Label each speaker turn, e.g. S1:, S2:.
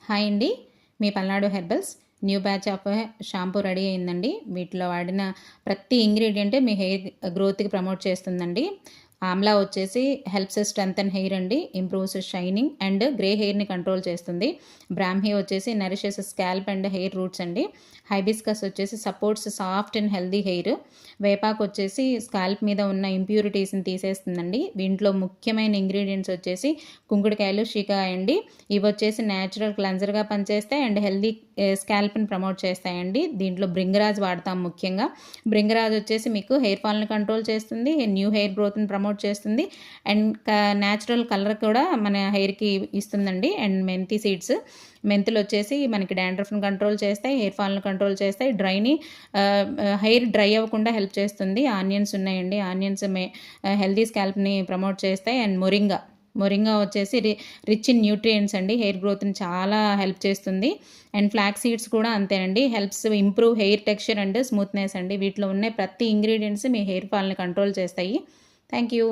S1: Hi అండి, మీ Palnadu herbals new batch of shampoo ready అయిందండి. వీటిలో వాడిన ప్రతి ఇంగ్రీడియంట్ మీ హెయిర్ గ్రోత్కి ప్రమోట్ చేస్తుందండి. ఆమ్లా వచ్చేసి హెల్ప్స్ స్ట్రెంథెన్ హెయిర్ అండి, ఇంప్రూవ్స్ షైనింగ్ అండ్ గ్రే హెయిర్ని కంట్రోల్ చేస్తుంది. బ్రాహ్మీ వచ్చేసి nourishes scalp and hair roots అండి. హైబిస్కస్ వచ్చేసి supports soft and healthy hair. వేపాకు వచ్చేసి స్కాల్ప్ మీద ఉన్న ఇంప్యూరిటీస్ని తీసేస్తుందండి. దీంట్లో ముఖ్యమైన ఇంగ్రీడియంట్స్ వచ్చేసి కుంకుడుకాయలు, షీకాయ అండి. ఇవి వచ్చేసి న్యాచురల్ క్లెన్జర్గా పనిచేస్తాయి అండ్ హెల్దీ స్కాల్ప్ని ప్రమోట్ చేస్తాయండి. దీంట్లో బ్రింగరాజ్ వాడతాం ముఖ్యంగా. బ్రింగరాజ్ వచ్చేసి మీకు హెయిర్ ఫాల్ని కంట్రోల్ చేస్తుంది, న్యూ హెయిర్ గ్రోత్ని ప్రమోట్ చేస్తుంది అండ్ న్యాచురల్ కలర్ కూడా మన హెయిర్కి ఇస్తుందండి. అండ్ మెంతి సీడ్స్, మెంతులు వచ్చేసి మనకి డాండ్రఫ్ని కంట్రోల్ చేస్తాయి, హెయిర్ ఫాల్ని కంట్రోల్ చేస్తాయి, హెయిర్ డ్రై అవ్వకుండా హెల్ప్ చేస్తుంది. ఆనియన్స్ ఉన్నాయండి, ఆనియన్స్ హెల్దీ స్కాల్ప్ని ప్రమోట్ చేస్తాయి. అండ్ మొరింగా వచ్చేసి రిచ్ ఇన్ న్యూట్రియంట్స్ అండి, హెయిర్ గ్రోత్ని చాలా హెల్ప్ చేస్తుంది. అండ్ ఫ్లాక్ సీడ్స్ కూడా అంతేనండి, helps improve hair texture and smoothness అండి. వీటిలో ఉన్న ప్రతి ఇంగ్రీడియంట్స్ మీ హెయిర్ ఫాల్ని కంట్రోల్ చేస్తాయి. Thank you.